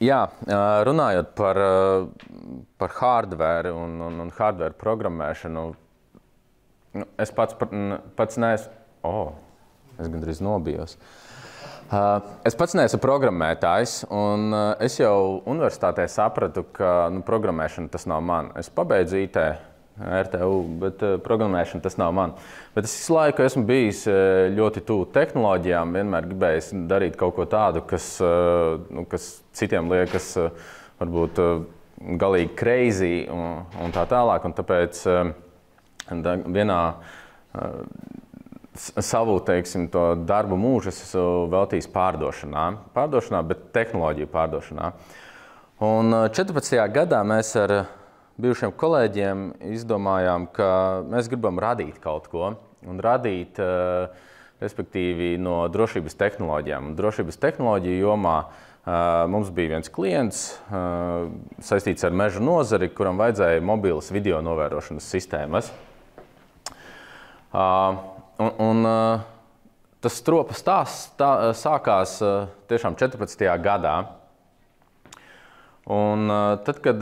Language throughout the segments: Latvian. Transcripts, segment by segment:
Jā, runājot par hardware un hardware programmēšanu, es pats neesmu, es gandrīz nobijos. Es pats neesmu programmētājs, un es jau universitātē sapratu, ka programmēšana tas nav man. Es pabeidzu IT, RTU, bet programmēšana tas nav man. Bet es visu laiku esmu bijis ļoti tuvu tehnoloģijām, vienmēr gribējis darīt kaut ko tādu, kas citiem liekas varbūt galīgi crazy un tā tālāk. Un tāpēc vienā savu, teiksim, to darbu mūžu es esmu veltījis pārdošanā, bet tehnoloģiju pārdošanā. Un 14. gadā mēs ar bijušiem kolēģiem izdomājām, ka mēs gribam radīt kaut ko un radīt, respektīvi, no drošības tehnoloģijām. Un drošības tehnoloģiju jomā mums bija viens klients saistīts ar meža nozari, kuram vajadzēja mobilas video novērošanas sistēmas. Tas stropa stāsts sākās tiešām 14. gadā. Un tad, kad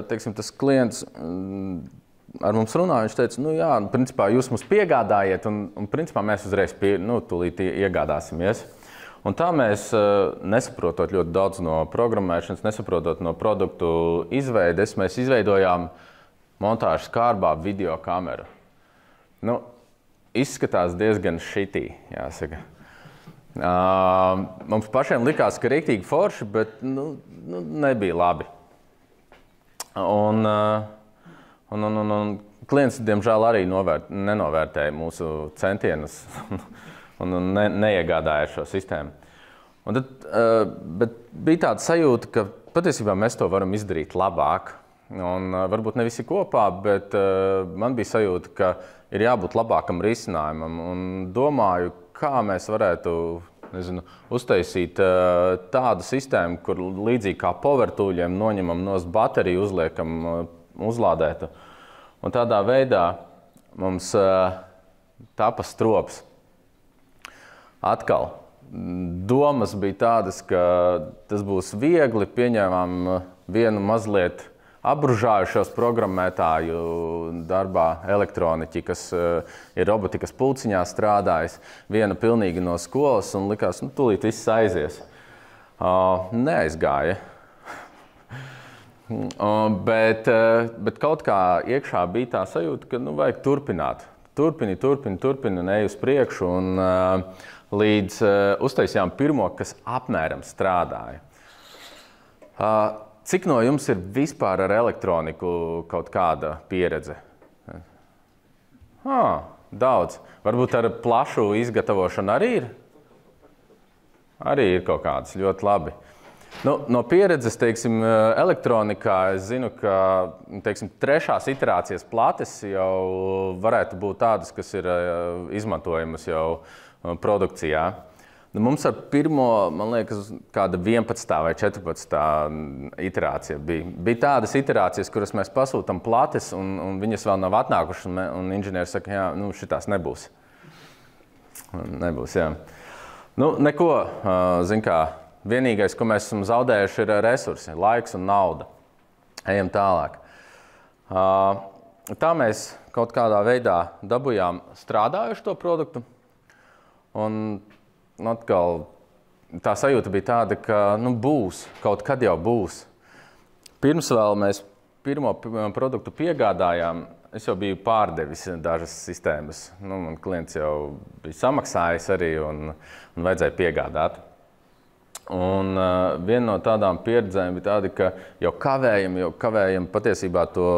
teiksim, tas klients ar mums runāja, viņš teica, jā, principā jūs mums piegādājiet, un principā mēs uzreiz tūlīt iegādāsimies. Un tā mēs, nesaprotot ļoti daudz no programmēšanas, nesaprotot no produktu izveides, mēs izveidojām montāžas kārbā video kameru. Izskatās diezgan šitī, jāsaka. Mums pašiem likās, ka rīktīgi forši, bet nebija labi. Un klients, diemžēl, arī nenovērtēja mūsu centienus un neiegādāja šo sistēmu. Bet bija tāda sajūta, ka patiesībā mēs to varam izdarīt labāk. Un varbūt ne visi kopā, bet man bija sajūta, ka ir jābūt labākam risinājumam. Un domāju, kā mēs varētu, uztaisīt tādu sistēmu, kur līdzīgi kā power tooļiem noņemam nost bateriju, uzliekam uzlādētu. Un tādā veidā mums tapa strops. Atkal, domas bija tādas, ka tas būs viegli, pieņēmām vienu mazliet apbružājušos programmētāju darbā elektroniķi, kas ir robotikas pulciņā strādājis, viena pilnīgi no skolas, un likās, tūlīt viss aizies. Neaizgāja. Bet kaut kā iekšā bija tā sajūta, ka vajag turpināt. Turpini un ej uz priekšu, un līdz uztaisījām pirmo, kas apmēram strādāja. Cik no jums ir vispār ar elektroniku kaut kāda pieredze? Daudz. Varbūt ar plašu izgatavošanu arī ir? Arī ir kaut kādas, ļoti labi. No pieredzes, teiksim, elektronikā es zinu, ka, teiksim, 3. iterācijas plates jau varētu būt tādas, kas ir izmantojamas jau produkcijā. Mums ar pirmo, man liekas, kāda 11. vai 14. iterācija bija. Bija tādas iterācijas, kuras mēs pasūtam plates, un viņas vēl nav atnākušas, un inženieri saka, jā, šitās nebūs. Nebūs, jā. Neko, zin kā, vienīgais, ko mēs esam zaudējuši, ir resursi, laiks un nauda. Ejam tālāk. Tā mēs kaut kādā veidā dabujām strādājuši to produktu, un atkal tā sajūta bija tāda, ka būs, kaut kad jau būs. Pirms vēl mēs pirmo produktu piegādājām, es jau biju pārdevis dažas sistēmas. Man klients jau bija samaksājis arī un vajadzēja piegādāt. Un viena no tādām pieredzēm bija tāda, ka jau kavējam patiesībā to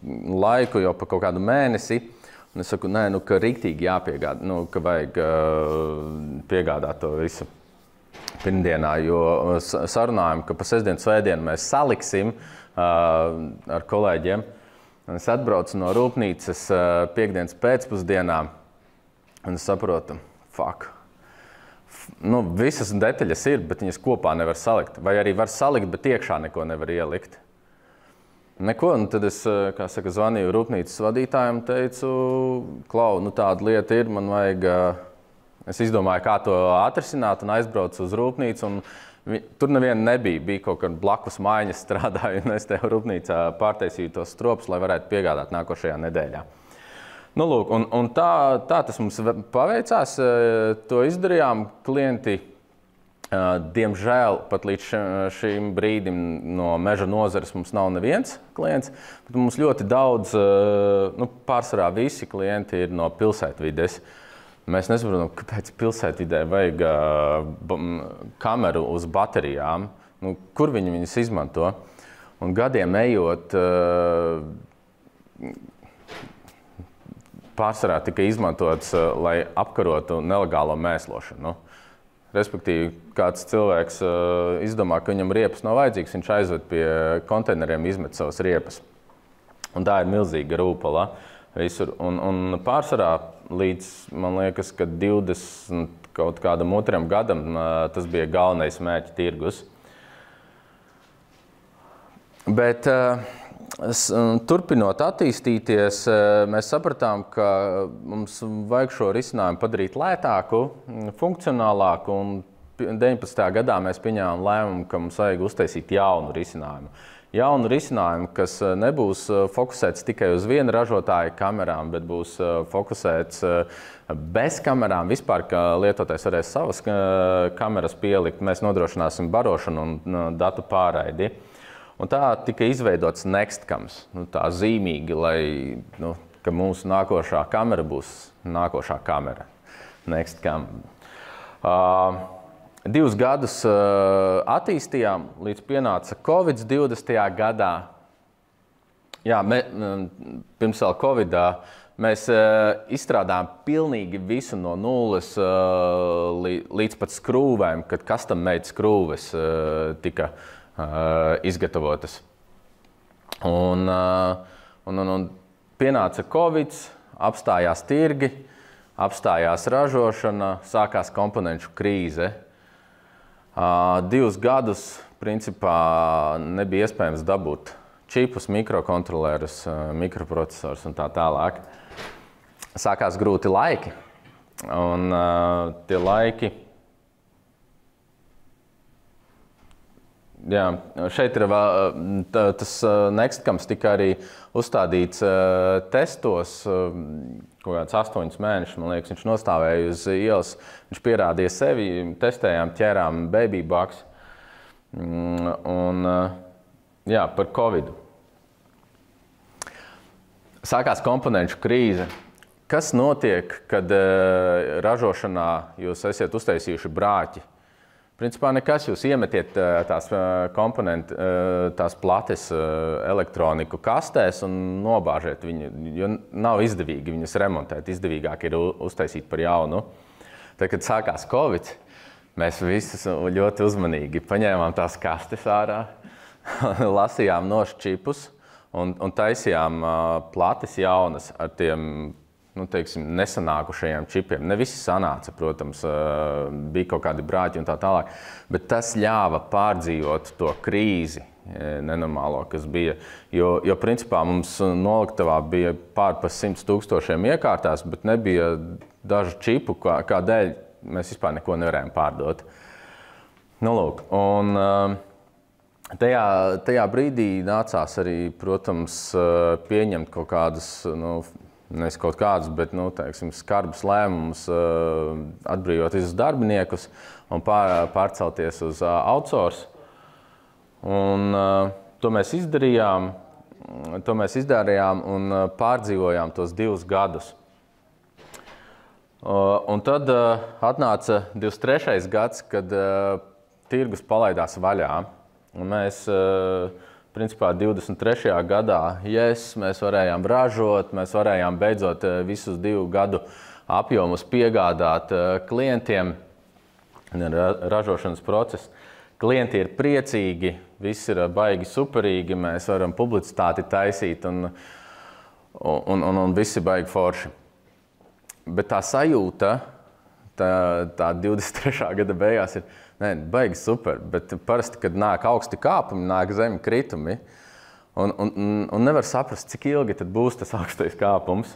laiku jau pa kaut kādu mēnesi. Un es saku, ka riktīgi jāpiegādā, ka vajag piegādāt to visu pirmdienā, jo sarunājam, ka pa sestdienu, svētdienu mēs saliksim ar kolēģiem. Un es atbraucu no rūpnīcas piektdienas pēcpusdienā, un es saprotu, visas detaļas ir, bet viņas kopā nevar salikt. Vai arī var salikt, bet iekšā neko nevar ielikt. Neko, un tad es, kā saka, zvanīju rūpnīcas vadītājiem, teicu, Klau, tāda lieta ir, man vajag, es izdomāju, kā to atrisināt, un aizbraucu uz rūpnīcu, un Tur neviena nebija. Bija kaut kāda blakus mājiņas strādāja, un es te rūpnīcā pārtaisīju tos stropus, lai varētu piegādāt nākošajā nedēļā. Nu, lūk, un tā tas mums paveicās. To izdarījām. Klienti, diemžēl, pat līdz šim brīdim no meža nozares mums nav neviens klients, bet mums ļoti daudz, pārsvarā visi klienti ir no pilsētvides. Mēs nesaprotam, kāpēc pilsētvidē vajag kameru uz baterijām, kur viņi viņas izmanto. Un gadiem ejot, pārsvarā tika izmantots, lai apkarotu nelegālo mēslošanu. Respektīvi, kāds cilvēks izdomā, ka viņam riepas nav vajadzīgs, viņš aizved pie konteineriem, izmet savas riepas. Un tā ir milzīga rūpala visur. Un pārsvarā līdz, man liekas, ka 20 kaut kādam otram gadam tas bija galvenais mērķa tirgus. Bet turpinot attīstīties, mēs sapratām, ka mums vajag šo risinājumu padarīt lētāku, funkcionālāku, un 19. gadā mēs pieņēmām lēmumu, ka mums vajag uztaisīt jaunu risinājumu. Jaunu risinājumu, kas nebūs fokusēts tikai uz vienu ražotāju kamerām, bet būs fokusēts bez kamerām. Vispār, ka lietotājs varēs savas kameras pielikt, mēs nodrošināsim barošanu un datu pārraidi. Un tā tika izveidots Nextcams, tā zīmīgi, lai, ka mūsu nākošā kamera būs nākošā kamera. Nextcam. 2 gadus attīstījām, līdz pienāca Covid 20. gadā. Jā, pirms vēl Covidā mēs izstrādājām pilnīgi visu no nulles līdz pat skrūvēm, kad custom-made skrūves tika izgatavotas. Un pienāca Covid, apstājās tirgi, apstājās ražošana, sākās komponentu krīze. 2 gadus, principā, nebija iespējams dabūt čipus, mikrokontrolerus, mikroprocesors un tā tālāk. Sākās grūti laiki, un tie laiki, jā, šeit ir tas Nextcams tika arī uzstādīts testos, kaut kāds 8 mēnešus, man liekas, viņš nostāvēja uz ielas, viņš pierādīja sevi, testējām, ķērām baby bugs, un jā, par Covidu. Sākās komponentu krīze. Kas notiek, kad ražošanā jūs esat uztaisījuši brāķi? Principā nekas, jūs iemetiet tās komponentu, tās plates elektroniku kastēs un nobāžiet viņu, jo nav izdevīgi viņas remontēt. Izdevīgāk ir uztaisīt par jaunu. Tad, kad sākās Covid, mēs visi ļoti uzmanīgi paņēmām tās kastes ārā, lasījām nošu čipus un taisījām plates jaunas ar tiem, nesanākušajiem čipiem. Ne visi sanāca, protams, bija kaut kādi brāķi un tā tālāk, bet tas ļāva pārdzīvot to krīzi nenormālo, kas bija. Jo principā mums noliktavā bija pār pa 100 000 iekārtās, bet nebija dažu čipu, kādēļ mēs vispār neko nevarējām pārdot. Lūk, un tajā brīdī nācās arī, protams, pieņemt kaut kādus, nevis kaut kādus, bet, skarbus lēmumus, atbrīvot visus darbiniekus un pārcelties uz outsource. Un to mēs izdarījām un pārdzīvojām tos 2 gadus. Un tad atnāca 23. gads, kad tirgus palaidās vaļā. Un mēs principā 23. gadā, mēs varējām ražot, mēs varējām beidzot visus 2 gadu apjomus piegādāt klientiem, ražošanas procesu. Klienti ir priecīgi, viss ir baigi superīgi, mēs varam publicitāti taisīt un viss ir baigi forši. Bet tā sajūta, tā 23. gada beigās ir, baigi super, bet parasti, kad nāk augsti kāpumi, nāk zemi kritumi, un nevar saprast, cik ilgi tad būs tas augstais kāpums.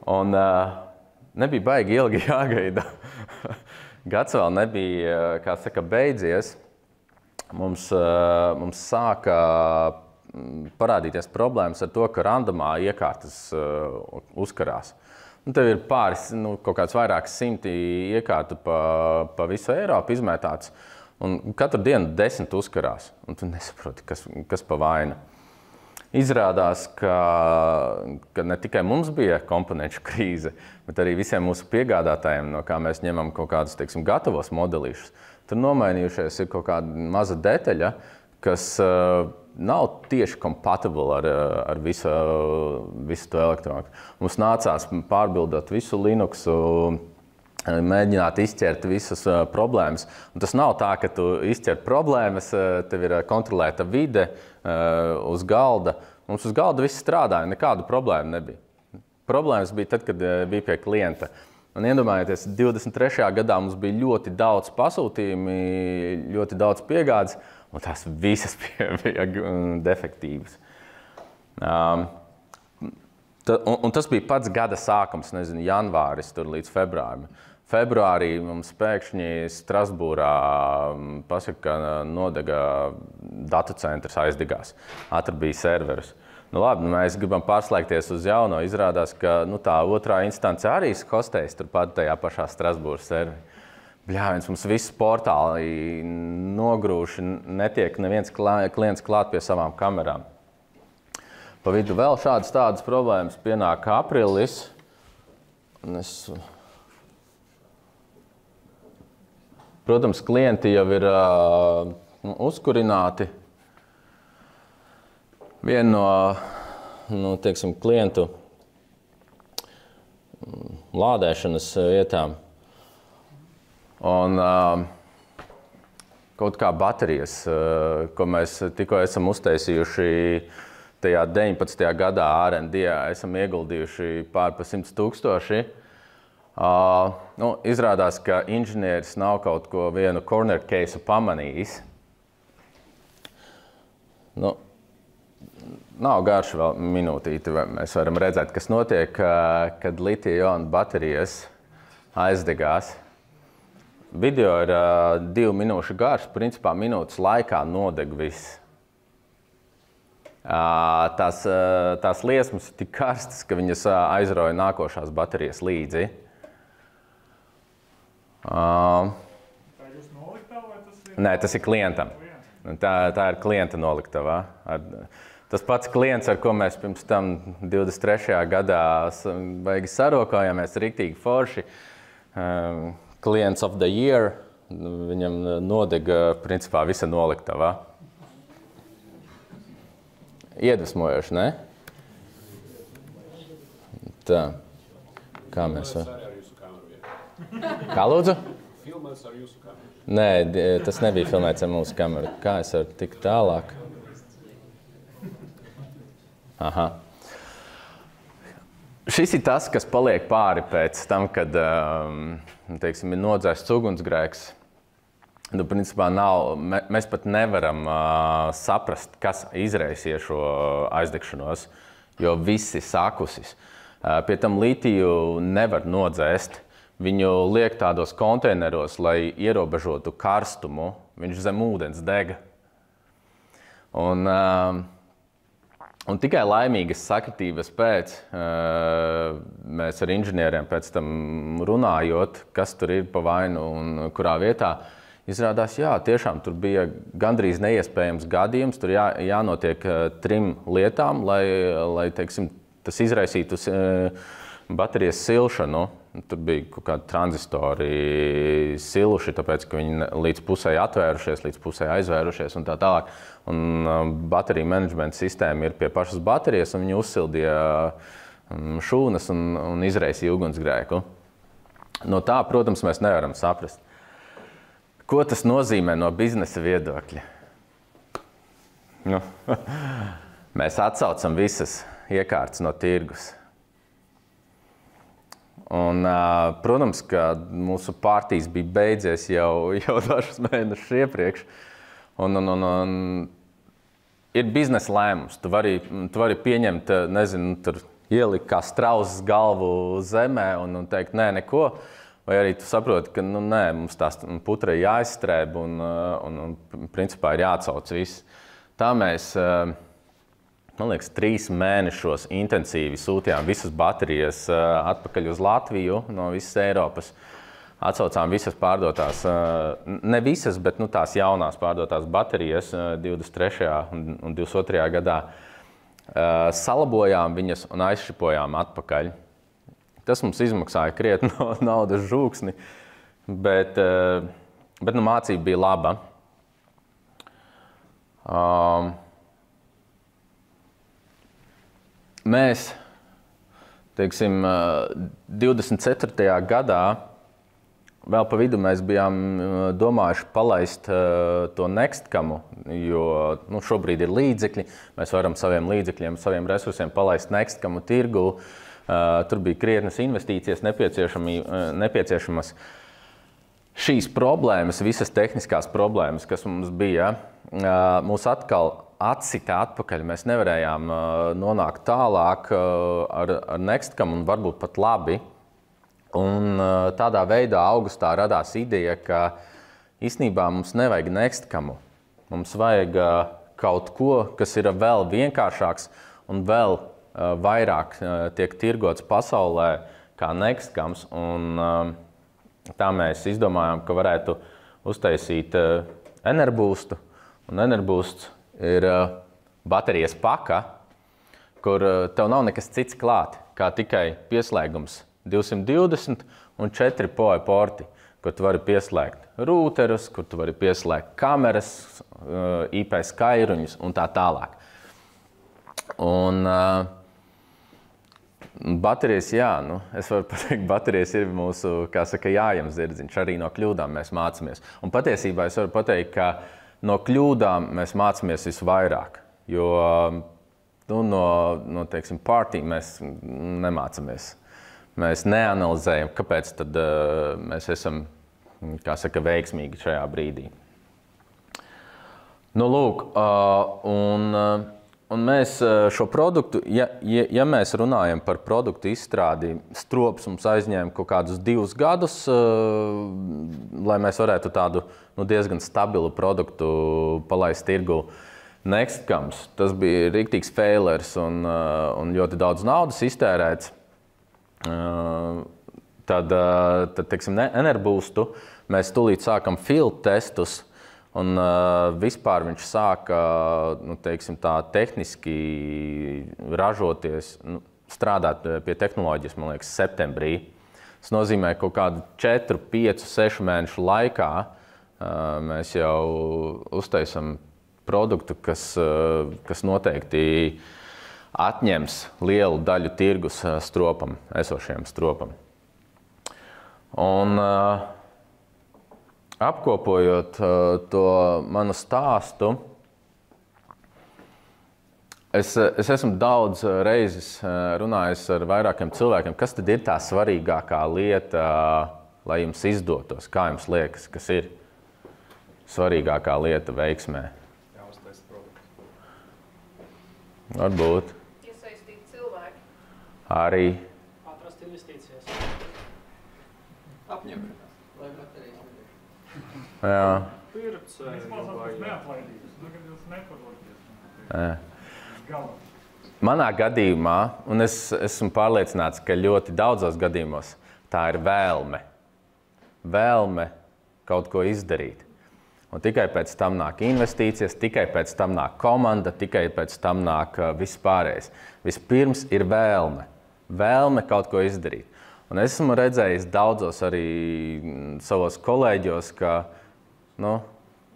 Un nebija baigi ilgi jāgaida. Gads vēl nebija, kā saka, beidzies. mums sāka parādīties problēmas ar to, ka randomā iekārtas uzkarās. Tev ir pāris, kaut kāds vairākas simti iekārtu pa visu Eiropu izmētāts, un katru dienu 10 uzkarās, un tu nesaproti, kas pa vainu. Izrādās, ka ne tikai mums bija komponentu krīze, bet arī visiem mūsu piegādātājiem, no kā mēs ņemam kaut kādus, teiksim, gatavos modelīšus. Tur nomainījušies ir kaut kāda maza detaļa, kas nav tieši kompatibla ar visu to elektroniku. Mums nācās pārbildot visu Linuxu, mēģināt izķert visas problēmas. Un tas nav tā, ka tu izķer problēmas, tev ir kontrolēta vide uz galda. Mums uz galda viss strādāja, nekādu problēmu nebija. Problēmas bija tad, kad bija pie klienta. Un iedomājieties, 23. gadā mums bija ļoti daudz pasūtījumi, ļoti daudz piegādes, un tās visas bija defektīvas. Un tas bija pats gada sākums, nezinu, janvāris tur līdz februārim. Februārī mums pēkšņi Strasbūrā pasaka, ka nodega datu centrs aizdegās. Atrabīja serverus. Labi, mēs gribam pārslēgties uz jauno. Izrādās, ka tā otrā instance arī hostējas turpat tajā pašā Strasbūras serveri. Bļāviens, mums viss portāli nogrūši, netiek neviens klients klāt pie savām kamerām. Pa vidu vēl tādas problēmas pienāk aprīlis. Protams, klienti jau ir uzkurināti. Viena no teiksim, klientu lādēšanas vietām. Un kaut kā baterijas, ko mēs tikko esam uztaisījuši tajā 19. gadā R&D, esam ieguldījuši pār pa 100 000. Izrādās, ka inženieris nav kaut ko vienu corner case pamanījis. Nav garš vēl minūtīti, mēs varam redzēt, kas notiek, kad litija-ionu baterijas aizdegās. Video ir 2 minūšu garš, principā minūtes laikā nodeg viss. Tās liesmas ir tik karstas, ka viņas aizrauja nākošās baterijas līdzi. Tā ir jūsu noliktava vai tas ir? Nē, tas ir klientam. Tā ir klienta noliktavā. Tas pats klients, ar ko mēs pirms tam 23. gadā baigi sarokājāmies, riktīgi forši. Clients of the year, viņam nodega principā visa noliktavā. Iedvesmojoši, ne? Tā. Kā mēs... Kā lūdzu? Filmēts ar jūsu kameru. Nē, tas nebija filmēts ar mūsu kameru. Kā es varu tikt tālāk? Aha. Šis ir tas, kas paliek pāri pēc tam, kad teiksim, ir nodzēsts ugunsgrēks. Principā mēs pat nevaram saprast, kas izraisīja šo aizdegšanos, jo viss ir sakusis. Pie tam litiju nevar nodzēst. Viņu liek tādos konteineros, lai ierobežotu karstumu. Viņš zem ūdens dega. Un tikai laimīgas sakritības pēc, mēs ar inženieriem pēc tam runājot, kas tur ir pa vainu un kurā vietā, izrādās, jā, tiešām tur bija gandrīz neiespējams gadījums. Tur jānotiek 3 lietām, lai teiksim, tas izraisītu baterijas silšanu. Tur bija kaut kādi tranzistori siluši, tāpēc, ka viņi līdz pusē atvērušies, līdz pusē aizvērušies un tā tālāk. Un bateriju menedžmenta sistēma ir pie pašas baterijas, un viņi uzsildīja šūnas un izraisīja ugunsgrēku. No tā, protams, mēs nevaram saprast. Ko tas nozīmē no biznesa viedokļa? Mēs atsaucam visas iekārtas no tirgus. Un, protams, ka mūsu partijas bija beidzies jau dažus mēnešus iepriekš. Un ir biznesa lēmums. Tu vari pieņemt, nezinu, tur ielikt kā strauzes galvu zemē un teikt, nē, neko. vai arī tu saproti, ka nē, mums tās putra ir jāizstrēb un principā ir jāatsauc viss. Tā mēs, man liekas, 3 mēnešos intensīvi sūtījām visas baterijas atpakaļ uz Latviju no visas Eiropas. Atsaucām visas pārdotās, ne visas, bet tās jaunās pārdotās baterijas 23. un 22. gadā. Salabojām viņas un aizšipojām atpakaļ. Tas mums izmaksāja krietni naudas žūksni, bet mācība bija laba. Mēs, teiksim, 24. gadā vēl pa vidu mēs bijām domājuši palaist to Nextcamu, jo šobrīd ir līdzekļi. Mēs varam saviem līdzekļiem, saviem resursiem palaist Nextcamu tirgu. Tur bija krietnas investīcijas nepieciešamas. Šīs problēmas, visas tehniskās problēmas, kas mums bija, mūs atkal atsita atpakaļ. Mēs nevarējām nonākt tālāk ar Nextcamu un varbūt pat labi. Un tādā veidā augustā radās ideja, ka īstenībā mums nevajag Nextcamu. Mums vajag kaut ko, kas ir vēl vienkāršāks un vēl vairāk tiek tirgots pasaulē kā Nextcams. Un tā mēs izdomājām, ka varētu uztaisīt Enerboostu. Un Enerboosts ir baterijas paka, kur tev nav nekas cits klāt, kā tikai pieslēgums 220 un 4 PoE porti, kur tu vari pieslēgt rūterus, kur tu vari pieslēgt kameras, IP skaļruņus un tā tālāk. Un baterijas, jā, es varu pateikt, baterijas ir mūsu, kā saka, jājam zirdziņš, arī no kļūdām mēs mācāmies. Un patiesībā es varu pateikt, ka no kļūdām mēs mācāmies visvairāk, jo teiksim, partī mēs nemācāmies. Mēs neanalizējam, kāpēc tad mēs esam, kā saka, veiksmīgi šajā brīdī. Lūk, un mēs šo produktu, ja mēs runājam par produktu izstrādi, strops mums aizņēma kaut kādus 2 gadus, lai mēs varētu tādu diezgan stabilu produktu palaist tirgu. Nextcams, tas bija riktīgs failers un ļoti daudz naudas iztērēts. Tad teiksim, Enerboostu mēs tūlīt sākam field testus, un vispār viņš sāka, teiksim, tā tehniski ražoties, strādāt pie tehnoloģijas, man liekas, septembrī. Tas nozīmē, ka kaut kādu 4, 5, 6 mēnešu laikā mēs jau uztaisam produktu, kas noteikti atņems lielu daļu tirgus stropam, esošajam stropam. Un apkopojot to manu stāstu, es esmu daudz reizes runājis ar vairākiem cilvēkiem, kas tad ir tā svarīgākā lieta, lai jums izdotos, kā jums liekas, kas ir svarīgākā lieta veiksmē. Jāuztaisa produktu. Varbūt. Arī. Atrast investīcijas. Apņemšanās. Lai baterijas nedeg. Jā. Pircēji vai neatlaidības. Kad jūs nepadoties. Jā. Galam. Manā gadījumā, un es esmu pārliecināts, ka ļoti daudzos gadījumos tā ir vēlme. Vēlme kaut ko izdarīt. Un tikai pēc tam nāk investīcijas, tikai pēc tam nāk komanda, tikai pēc tam nāk viss pārējais. Vispirms ir vēlme. Vēlme kaut ko izdarīt. Un es esmu redzējis daudzos arī savos kolēģos, ka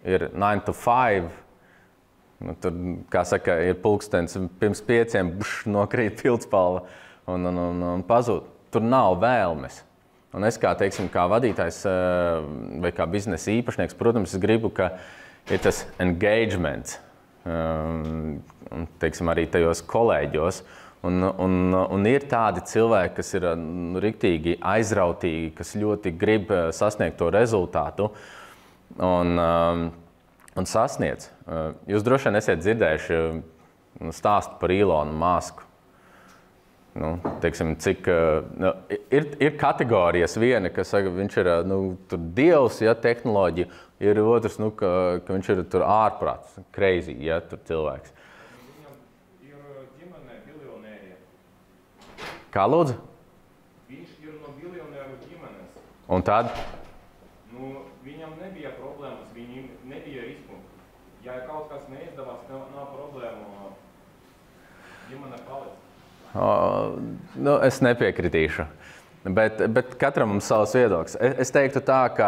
ir 9 to 5. Tur, kā saka, ir pulkstens pirms 5, nokrīt pildspalva un pazūd. Tur nav vēlmes. Un es kā, teiksim, kā vadītājs vai kā biznesa īpašnieks, protams, es gribu, ka ir tas engagement, teiksim, arī tajos kolēģos. Un ir tādi cilvēki, kas ir riktīgi aizrautīgi, kas ļoti grib sasniegt to rezultātu un sasniedz. Jūs droši vien esiet dzirdējuši stāstu par Elonu Musku. teiksim, cik, ir kategorijas viena, kas saka, viņš ir tur dievs, ja, tehnoloģija, ir otrs, ka viņš ir tur ārprāts, crazy, ja, tur cilvēks. Viņam ir ģimene biljonērija. Kā lūdzu? Viņš ir no biljonēru ģimenes. Un tad? Viņam nebija problēmas, viņam nebija risku. Ja kaut kas neizdevās, nav problēmu, ģimene paliec. Es nepiekritīšu, bet katram mums savs viedoklis. Es teiktu tā, ka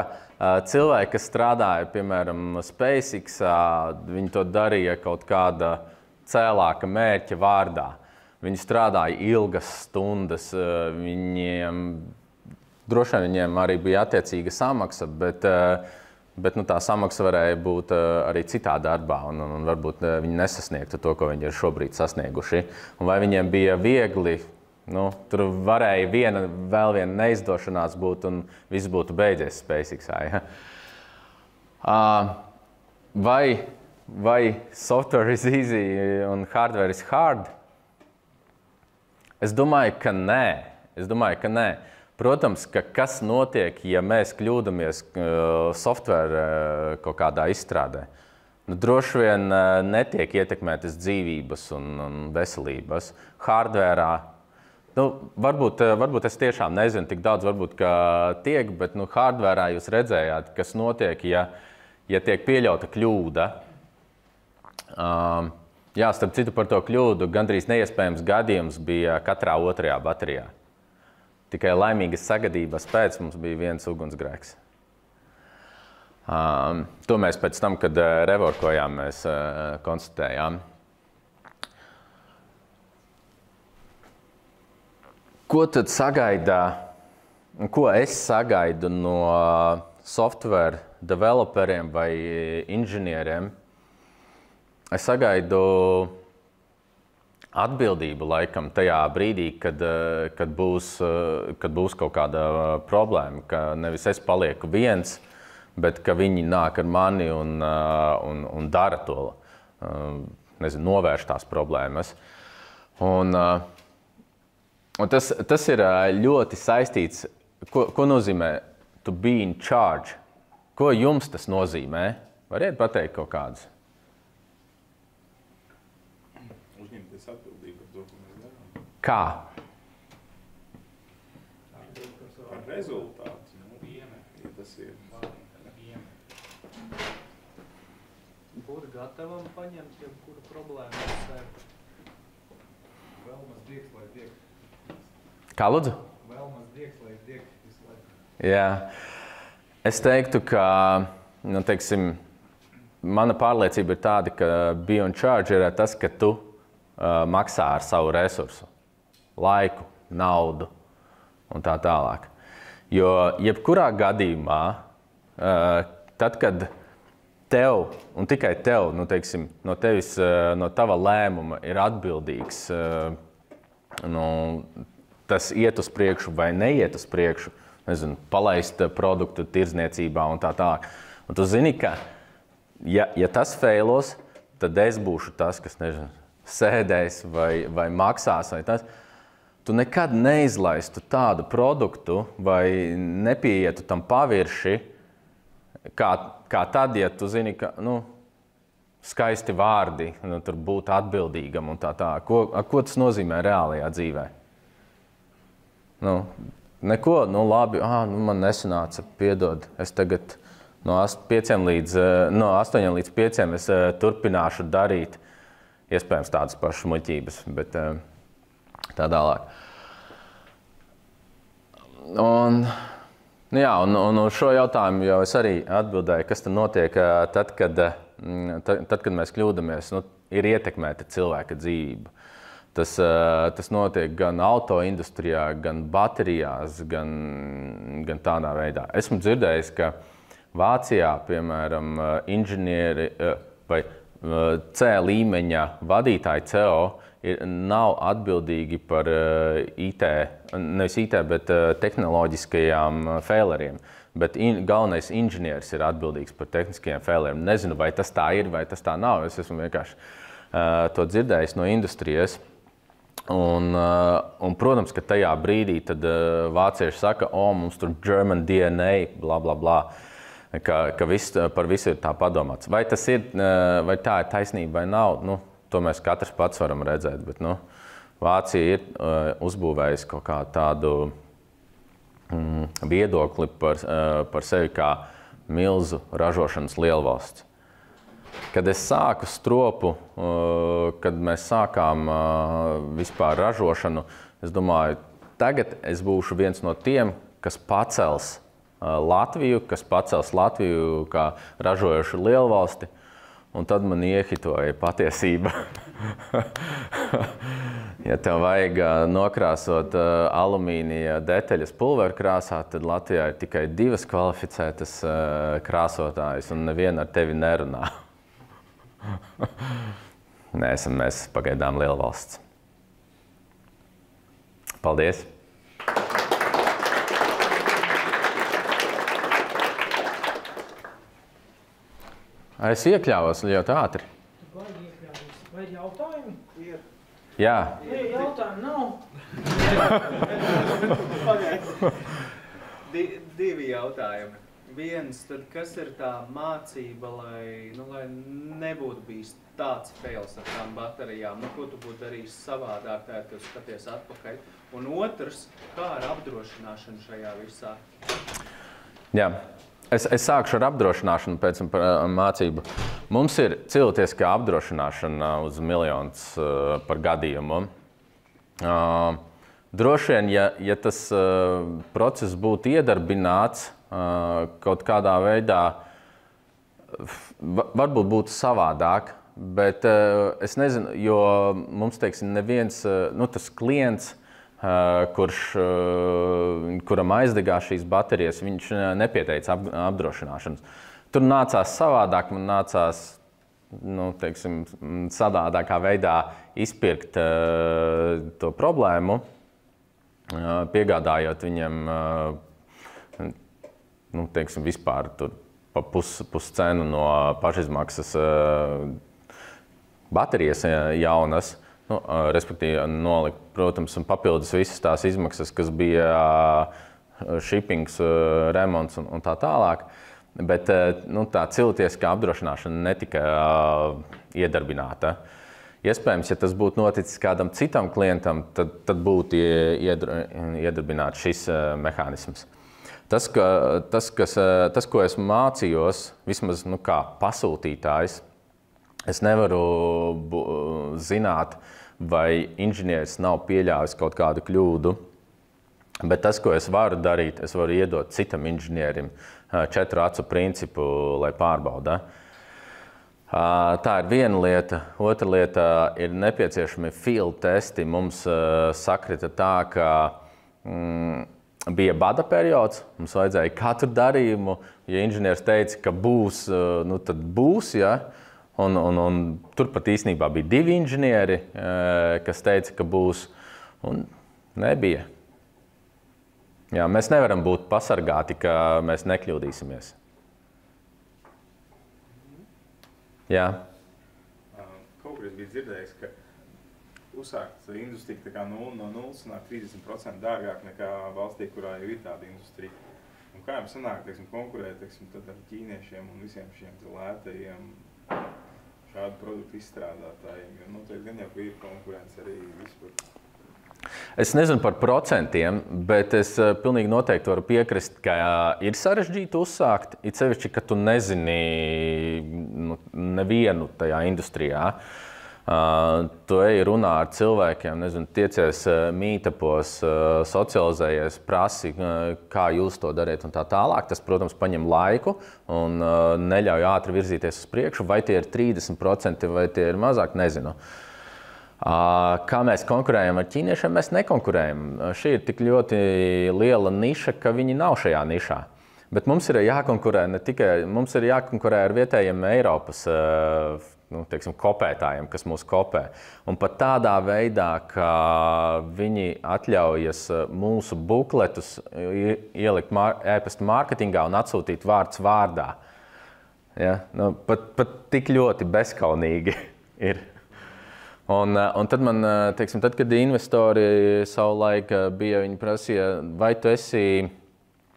cilvēki, kas strādāja, piemēram, SpaceX, viņi to darīja kaut kāda cēlāka mērķa vārdā. Viņi strādāja ilgas stundas, droši vien viņiem arī bija attiecīga samaksa, bet tā samaksa varēja būt arī citā darbā, un varbūt viņi nesasniegtu to, ko viņi ir šobrīd sasnieguši. Un vai viņiem bija viegli, tur varēja vēl viena neizdošanās būt, un viss būtu beidzies SpaceX-ā. Ja? Vai software is easy un hardware is hard? Es domāju, ka nē. Protams, ka kas notiek, ja mēs kļūdamies software kaut kādā izstrādē? Droši vien netiek ietekmētas dzīvības un veselības. Hardverā, varbūt es tiešām nezinu tik daudz, varbūt, ka tiek, bet hardverā jūs redzējāt, kas notiek, ja tiek pieļauta kļūda. Jā, starp citu par to kļūdu, gandrīz neiespējams gadījums bija katrā otrajā baterijā. Tikai laimīgas sagadības pēc mums bija viens ugunsgrēks. To mēs pēc tam, kad revorkojām, mēs konstatējām. Ko tad sagaida, ko es sagaidu no software developeriem vai inženieriem? Es sagaidu atbildību laikam tajā brīdī, kad būs kaut kāda problēma, ka nevis es palieku viens, bet ka viņi nāk ar mani un dara to, novērš tās problēmas. Un tas ir ļoti saistīts, ko nozīmē to be in charge? Ko jums tas nozīmē? Variet pateikt kaut kādus? Uzņemties atbildību par to, ko mēs darām. Kā? Par rezultātu, ja tas ir. Būt gatavam paņemt jebkuru problēmu ar sevi. Vēlmas diegs, lai dieg. Kā lūdzu? Vēlmas diegs, lai dieg visu laiku. Jā. Es teiktu, ka, teiksim, mana pārliecība ir tāda, ka be on charge ir tas, ka tu maksā ar savu resursu, laiku, naudu un tā tālāk. Jo jebkurā gadījumā, tad, kad tev, un tikai tev, teiksim, no tevis, no tava lēmuma ir atbildīgs, tas iet uz priekšu vai neiet uz priekšu, palaist produktu tirdzniecībā un tā tālāk. Un tu zini, ka ja tas feilos, tad es būšu tas, kas, sēdēs vai maksās vai tas. Tu nekad neizlaistu tādu produktu vai nepieietu tam pavirši, kā tad, ja tu zini, ka, skaisti vārdi, tur būt atbildīgam un tā. Ko tas nozīmē reālajā dzīvē? Neko, labi, man nesanāca, piedod, es tagad no 8 līdz 5 es turpināšu darīt, iespējams tādas pašas muļķības, bet tā tālāk. Un uz šo jautājumu jau es arī atbildēju, kas tad notiek tad, kad mēs kļūdamies, ir ietekmēta cilvēka dzīvība. Tas notiek gan autoindustrijā, gan baterijās, gan tādā veidā. Esmu dzirdējis, ka Vācijā, piemēram, inženieri vai C līmeņa vadītāji CEO nav atbildīgi par nevis IT, bet tehnoloģiskajām faileriem. Bet galvenais inženieris ir atbildīgs par tehniskajiem faileriem. Nezinu, vai tas tā ir, vai tas tā nav. Es esmu vienkārši to dzirdējis no industrijas. Un, protams, ka tajā brīdī tad vācieši saka, mums tur German DNA, bla, bla, bla, ka par visu ir tā padomāts. Vai tas ir, vai tā ir taisnība vai nav, to mēs katrs pats varam redzēt, bet, Vācija ir uzbūvējusi kaut kā tādu viedokli par sevi kā milzu ražošanas lielvalsts. Kad es sāku stropu, kad mēs sākām vispār ražošanu, es domāju, tagad es būšu viens no tiem, kas pacels Latviju, kā ražojošu lielvalsti, un tad man iehitoja patiesība. Ja tev vajag nokrāsot alumīnija detaļas pulverkrāsā, tad Latvijā ir tikai 2 kvalificētas krāsotājas, un neviena ar tevi nerunā. Neesam mēs pagaidām lielvalsts. Paldies! Es iekļāvos ļoti ātri. Vai jautājumi? Ir. Jā. Jautājumi nav. Divi jautājumi. Viens, tad kas ir tā mācība, lai nebūtu bijis tāds fails ar tām baterijām? Ko tu būtu darījis savādāk, kad tu skaties atpakaļ? Un otrs, kā ar apdrošināšanu šajā visā? Jā. Es sākšu ar apdrošināšanu, pēc tam par mācību. Mums ir cilvēciskā apdrošināšana uz miljonus par gadījumu. Droši vien, ja tas process būtu iedarbināts kaut kādā veidā, varbūt būtu savādāk, bet es nezinu, jo mums, teiksim, neviens, tas klients, kuram aizdegās šīs baterijas, viņš nepieteica apdrošināšanas. Tur nācās savādāk, man nācās, teiksim, sadādākā veidā izpirkt to problēmu, piegādājot viņiem, teiksim, vispār tur pa puscenu no pašizmaksas baterijas jaunas. Respektīvi, nolikt, protams, un papildus visas tās izmaksas, kas bija shippings, remonts un tā tālāk. Bet tā cilvēciskā apdrošināšana netika iedarbināta. Iespējams, ja tas būtu noticis kādam citam klientam, tad būtu iedarbināts šis mehānisms. Tas, ko es mācījos, vismaz kā pasūtītājs, es nevaru zināt, vai inženieris nav pieļāvis kaut kādu kļūdu, bet tas, ko es varu darīt, es varu iedot citam inženierim 4 acu principu, lai pārbauda. Tā ir viena lieta. Otra lieta ir nepieciešami field testi. Mums sakrita tā, ka bija bada periods, mums vajadzēja katru darījumu. Ja inženieris teica, ka būs, tad būs, ja? Un tur pat īstenībā bija 2 inženieri, kas teica, ka būs, un nebija. Jā, mēs nevaram būt pasargāti, ka mēs nekļūdīsimies. Jā. Kaut kur es biju dzirdējis, ka uzsākt industriju tā kā no nulles sanāk 30% dārgāk nekā valstī, kurā jau ir tāda industrija. Un kā jums sanāk, konkurēt, tad ar ķīniešiem un visiem šiem lētajiem šādu produktu izstrādātājiem, jo noteikti gan jau ir konkurence arī vispār. Es nezinu par procentiem, bet es pilnīgi noteikti varu piekrist, ka ir sarežģīti uzsākt, it sevišķi, ka tu nezini nevienu tajā industrijā. Tu ej runā ar cilvēkiem, nezinu, tiecies mītapos, socializējies, prasi, kā jūs to dariet un tā tālāk. Tas, protams, paņem laiku un neļauj ātri virzīties uz priekšu. Vai tie ir 30%, vai tie ir mazāk, nezinu. Kā mēs konkurējam ar ķīniešiem, mēs nekonkurējam. Šī ir tik ļoti liela niša, ka viņi nav šajā nišā. Bet mums ir jākonkurē ne tikai, mums ir jākonkurē ar vietējiem Eiropas kopētājiem, kas mūs kopē. Un pat tādā veidā, ka viņi atļaujas mūsu bukletus ielikt e-pasta mārketingā un atsūtīt vārds vārdā. Ja? Pat tik ļoti bezkaunīgi ir. Un tad man, teiksim, tad, kad investori savulaik bija, viņi prasīja, vai tu esi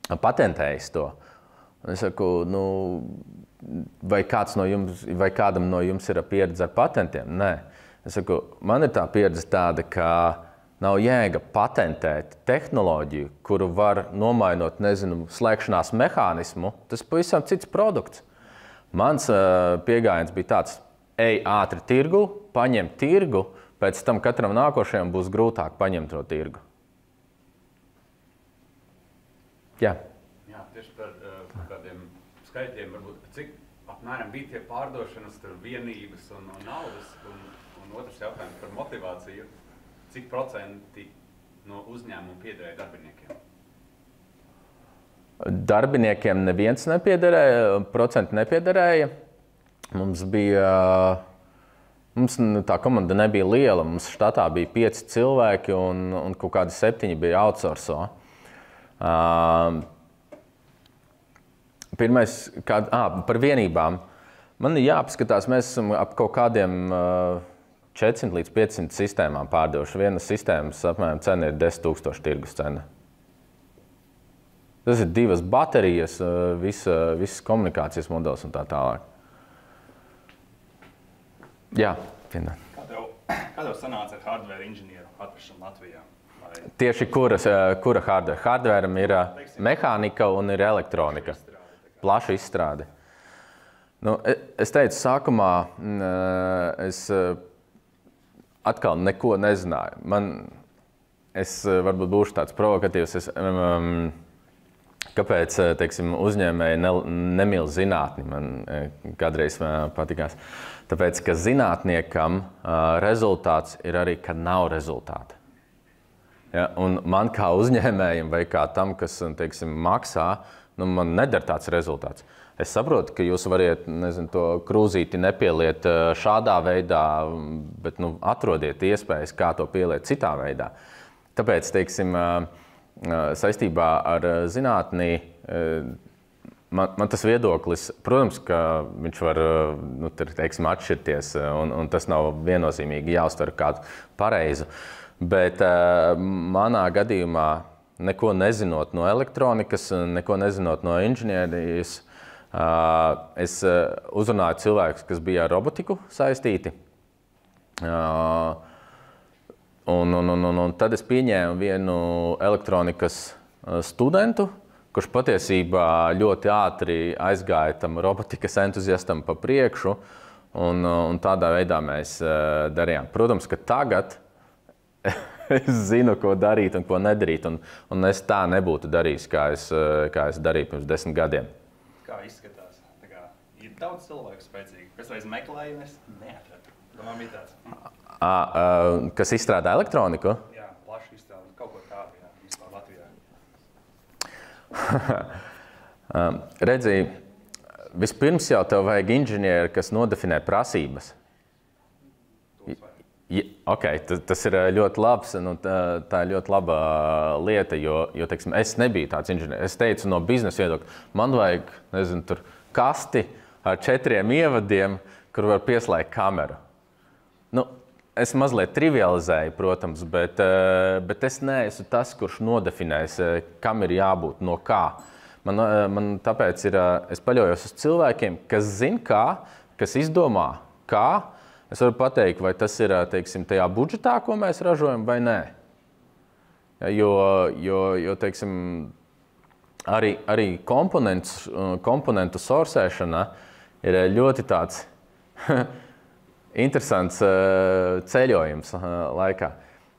patentējis to? Un es saku, nu, vai kādam no jums ir pieredze ar patentiem? Nē. Es saku, man ir tā pieredze tāda, ka nav jēga patentēt tehnoloģiju, kuru var nomainot, nezinu, slēgšanās mehānismu. Tas pavisam cits produkts. Mans pieejams bija tāds, ej ātri tirgu, paņem tirgu, pēc tam katram nākošajam būs grūtāk paņemt to tirgu. Jā. Jā, tieši par kādiem skaitļiem, varbūt, cik apmēram bija tie pārdošanas, tur vienības un naudas, un otrs jautājums par motivāciju, cik procenti no uzņēmumu piederēja darbiniekiem? Darbiniekiem neviens nepiederēja, procenti nepiederēja. Mums tā komanda nebija liela. Mums štatā bija 5 cilvēki un kaut kādi 7 bija outsource. Pirmais, par vienībām. Man ir jāpaskatās, mēs esam ap kaut kādiem 400 līdz 500 sistēmām pārdevuši. Viena sistēmas apmēram cena ir 10 000 tirgus cena. Tas ir 2 baterijas, visas komunikācijas modelis un tā tālāk. Jā, Fina. Kā tev sanāca ar hardware inženieru atrašanu Latvijā? Tieši kura hardware? Hardwaream ir mehānika un ir elektronika. Plaša izstrāde. Nu, es teicu, sākumā es atkal neko nezināju. Es varbūt būšu tāds provokatīvs. Kāpēc, teiksim, uzņēmēji nemīl zinātni? Man kādreiz patikās. Tāpēc, ka zinātniekam rezultāts ir arī, ka nav rezultāta. Ja? Un man kā uzņēmējiem vai kā tam, kas, teiksim, maksā, man nedara tāds rezultāts. Es saprotu, ka jūs variet, nezinu, to krūzīti nepieliet šādā veidā, bet, atrodiet iespējas, kā to pieliet citā veidā. Tāpēc, teiksim, saistībā ar zinātni, man tas viedoklis, protams, ka viņš var, teiksim, atšķirties, un tas nav viennozīmīgi jāuztver kādu pareizu. Bet manā gadījumā, neko nezinot no elektronikas, neko nezinot no inženierijas, es uzrunāju cilvēkus, kas bija ar robotiku saistīti. Un tad es pieņēmu vienu elektronikas studentu, kurš patiesībā ļoti ātri aizgāja tam robotikas entuziastam pa priekšu, un tādā veidā mēs darījām. Protams, ka tagad es zinu, ko darīt un ko nedarīt, un es tā nebūtu darījis, kā es darīju pirms 10 gadiem. Kā izskatās? Ir daudz cilvēku spēcīgi, kas reiz meklēja, un es neatradu. Domā bija tāds. Kas izstrādā elektroniku? Jā, plaši izstrādā. Kaut ko tādu, jā, vispār Latvijā. Redzi, vispirms jau tev vajag inženieri, kas nodefinē prasības. Tas ir ļoti labs, tā ir ļoti laba lieta, jo teiksim, es nebiju tāds inženieris. Es teicu no biznesa viedokļa, man vajag, nezinu, tur kasti ar 4 ievadiem, kur var pieslēgt kameru. Es mazliet trivializēju, protams, bet es neesmu tas, kurš nodefinēs, kam ir jābūt, no kā. Man tāpēc es paļaujos uz cilvēkiem, kas zina kā, kas izdomā kā. Es varu pateikt, vai tas ir, teiksim, tajā budžetā, ko mēs ražojam, vai nē. Jo teiksim, arī komponentu sorsēšana ir ļoti tāds interesants ceļojums laikā.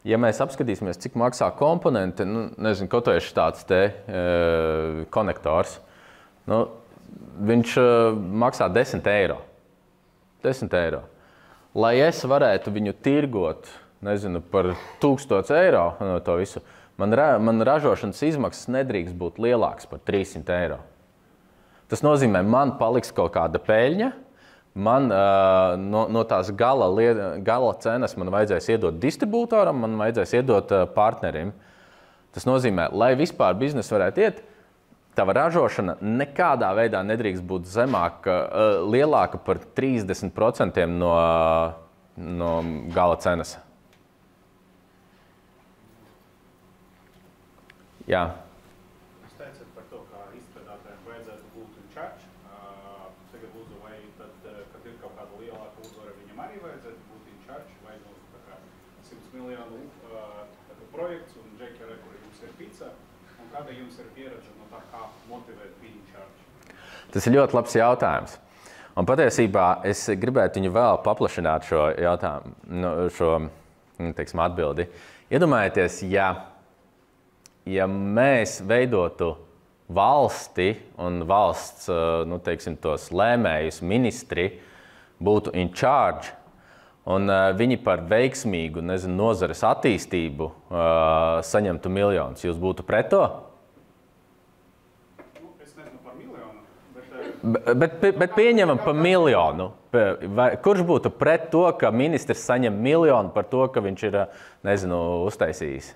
Ja mēs apskatīsimies, cik maksā komponenti, nezinu, kaut vai tāds te konektors, viņš maksā 10 eiro. 10 eiro. Lai es varētu viņu tirgot, nezinu, par 1000 eiro no to visu, man ražošanas izmaksas nedrīkst būt lielāks par 300 eiro. Tas nozīmē, man paliks kaut kāda peļņa, man no tās gala cenas man vajadzēs iedot distribūtoram, man vajadzēs iedot partnerim. Tas nozīmē, lai vispār biznesa varētu iet, tava ražošana nekādā veidā nedrīkst būt lielāka par 30% no gala cenas. Jā. Jūs teicat par to, kā izstrādātājiem vajadzētu būt in charge. Tagad lūdzu, vai tad, kad ir kaut kāda lielāka uzvara, viņam arī vajadzētu būt in charge, vai nu tā kā 100 miljonu projekts un džekere, kur jums ir pizza, un kāda jums ir pieredze no tā, kā motivēt be in charge? Tas ir ļoti labs jautājums. Un patiesībā es gribētu viņu vēl paplašināt šo jautājumu, teiksim, atbildi. Iedomājieties, ja mēs veidotu valsti un valsts, teiksim, tos lēmējus, ministri būtu in charge un viņi par veiksmīgu, nozares attīstību saņemtu miljonus. Jūs būtu pret to? Es nezinu par miljonu, Bet pieņemam par miljonu. Kurš būtu pret to, ka ministrs saņem miljonu par to, ka viņš ir, uztaisījis?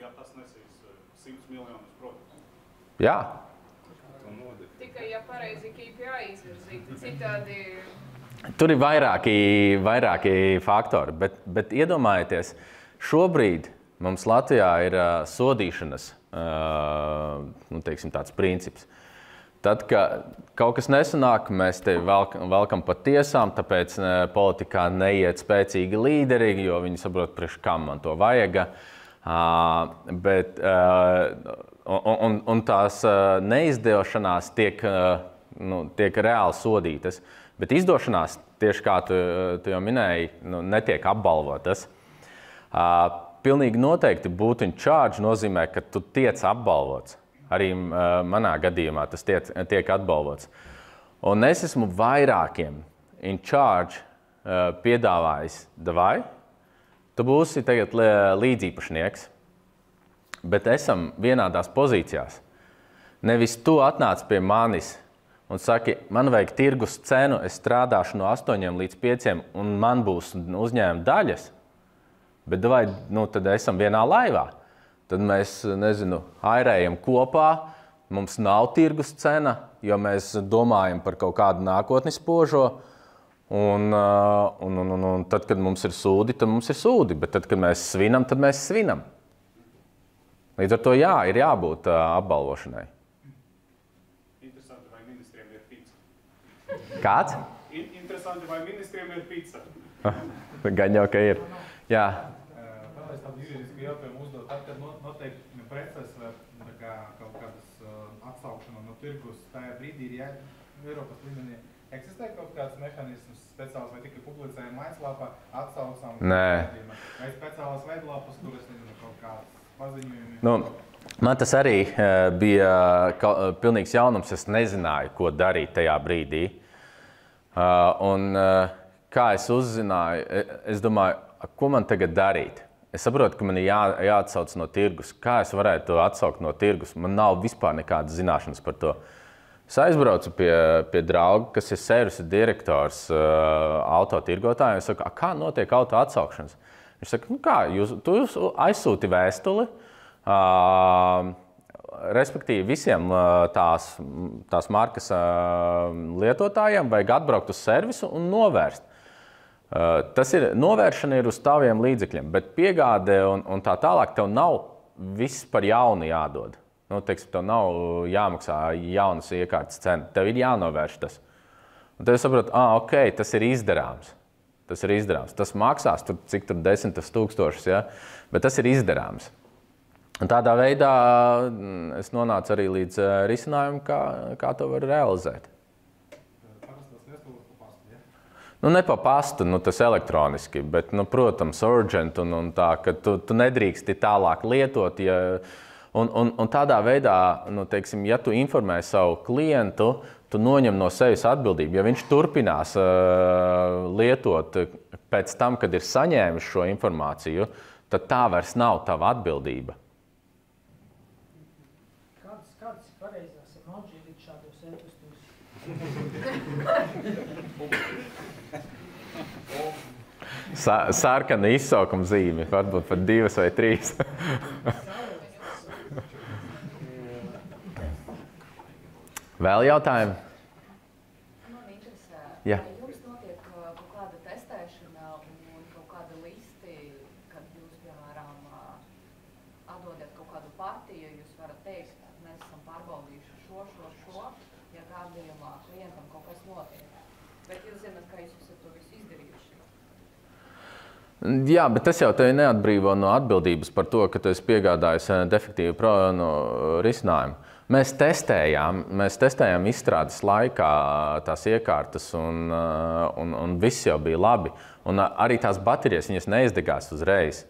ja tas nesīs 100 miljonus, protams. Jā. Tikai, ja pareizi KPI izvirzīti, citādi... Tur ir vairāki faktori, bet iedomājieties, šobrīd mums Latvijā ir sodīšanas, teiksim, tāds princips. Tad, kad kaut kas nesanāk, mēs te velkam pa tiesām, tāpēc politikā neiet spēcīgi līderi, jo viņi saprot, priekš kam man to vajag. Un tās neizdošanās tiek reāli sodītas. Bet izdošanās, tieši kā tu jau minēji, netiek apbalvotas. Pilnīgi noteikti būt in charge nozīmē, ka tu tiec apbalvots. Arī manā gadījumā tas tiek atbalvots. Un es esmu vairākiem in charge piedāvājis, davai, tu būsi tagad līdzīpašnieks, bet esam vienādās pozīcijās. Nevis tu atnāc pie manis un saki, man vajag tirgus cenu, es strādāšu no 8 līdz 5 un man būs uzņēmuma daļas, bet davai, tad esam vienā laivā. Tad mēs, airējam kopā, mums nav tirgus cena, jo mēs domājam par kaut kādu nākotni spožo, un tad, kad mums ir sūdi, tad mums ir sūdi, bet tad, kad mēs svinam, tad mēs svinam. Līdz ar to ir jābūt apbalvošanai. Interesanti, vai ministriem ir pizza? Kāds? Interesanti, vai ministriem ir pizza? Gan jau, ka ir. Jā. Vēl es tādu juridisku jautājumu uzdot. Tad, kad notiek preces vai kaut kādas atsaukšana no tirgus, tajā brīdī ir Eiropas līmenī. Eksistē kaut kāds mehānisms speciāls vai tikai publicējam mājaslapā atsaucam? Nē. Vai speciālas veidlapas, kuras kaut kāds paziņojumi? Man tas arī bija pilnīgs jaunums. Es nezināju, ko darīt tajā brīdī. Un kā es uzzināju, es domāju, ko man tagad darīt? Es saprotu, ka man ir jāatsauc no tirgus. Kā es varētu to atsaukt no tirgus? Man nav vispār nekādas zināšanas par to. Es aizbraucu pie drauga, kas ir servisa direktors autotirgotājiem. Es saku, kā notiek auto atsaukšanas? Viņš saka, tu aizsūti vēstuli, respektīvi visiem tās markas lietotājiem vajag atbraukt uz servisu un novērst. Novēršana ir uz taviem līdzekļiem, bet piegāde un tā tālāk tev nav viss par jaunu jādod. Tev nav jāmaksā jaunas iekārtas cena, tev ir jānovērš tas. Un tev saprot, ok, tas ir izdarāms. Tas maksās, cik tur 10 000, ja? Bet tas ir izdarāms. Un tādā veidā es nonācu arī līdz risinājumam, kā to var realizēt. Ne pa pastu, tas elektroniski, bet, protams, urgent un tā, ka tu nedrīksti tālāk lietot. Un tādā veidā, teiksim, ja tu informē savu klientu, tu noņem no sevis atbildību. Ja viņš turpinās lietot pēc tam, kad ir saņēmis šo informāciju, tad tā vairs nav tava atbildība. Kādas ir pareizās emoji līdz šādos e-pastos? Sarkana izsaukuma zīme, varbūt pat 2 vai 3. Vēl jautājumi? Man interesē, Jā. vai jums notiek kaut kāda testēšana un klientam kaut kas notiek. Bet jūs zināt, kā jūs esat to visu izdarījuši. Jā, bet tas jau tevi neatbrīvo no atbildības par to, ka tu esi piegādājis defektīvu risinājumu. Mēs testējām izstrādes laikā tās iekārtas, un viss jau bija labi. Un arī tās baterijas, viņas neizdegās uzreiz.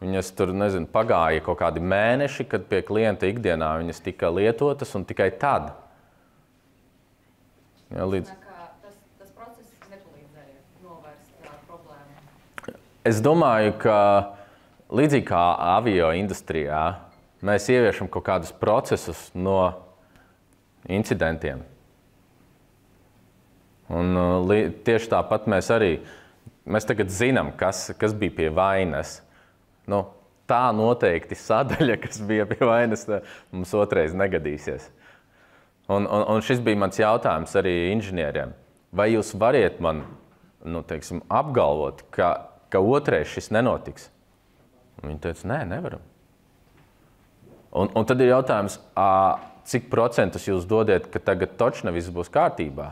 Viņas tur, nezinu, pagāja kaut kādi mēneši, kad pie klienta ikdienā viņas tika lietotas, un tikai tad. Jā, Tas process nepalīdzēja novērst problēmu. Es domāju, ka līdzīgi kā avio industrijā, mēs ieviešam kaut kādus procesus no incidentiem. Un tieši tāpat mēs tagad zinām, kas bija pie vainas. Nu, tā noteikti sadaļa, kas bija pie vainas, mums otrais negadīsies. Un šis bija mans jautājums arī inženieriem. Vai jūs variet man, apgalvot, ka otrais šis nenotiks? Un viņi teica, nē, nevaram. Un tad ir jautājums, cik procentus jūs dodiet, ka tagad točna viss būs kārtībā?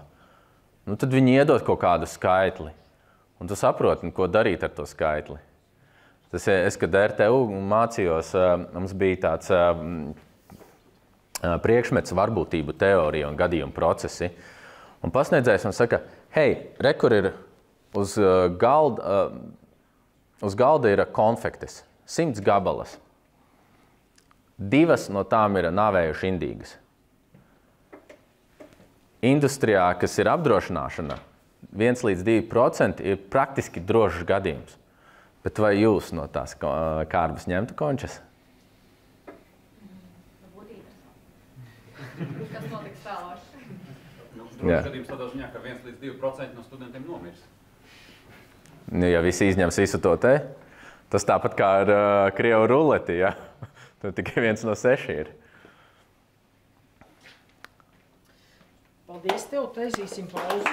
Nu, tad viņi iedod kaut kādu skaitli. Un tu saproti, ko darīt ar to skaitli. Es, kad RTU mācījos, mums bija tāds priekšmets varbūtību teorija un gadījumu procesi. Un pasniedzējs man saka, hei, re, kur ir uz galda ir konfektes, 100 gabalas. 2 no tām ir nāvējuši indīgas. Industrijā, kas ir apdrošināšana, 1–2% ir praktiski drošs gadījums. Bet vai jūs no tās kārbas ņemtu končas? Būtu interesanti. Kas notiks tālāk? Drošs gadījums tādā ziņā, ka 1–2% no studentiem nomirs. Ja visi izņems visu to te, tas tāpat kā ar krievu ruleti, ja? Tur tikai 1 no 6 ir. Paldies tev, taisīsim pauzi.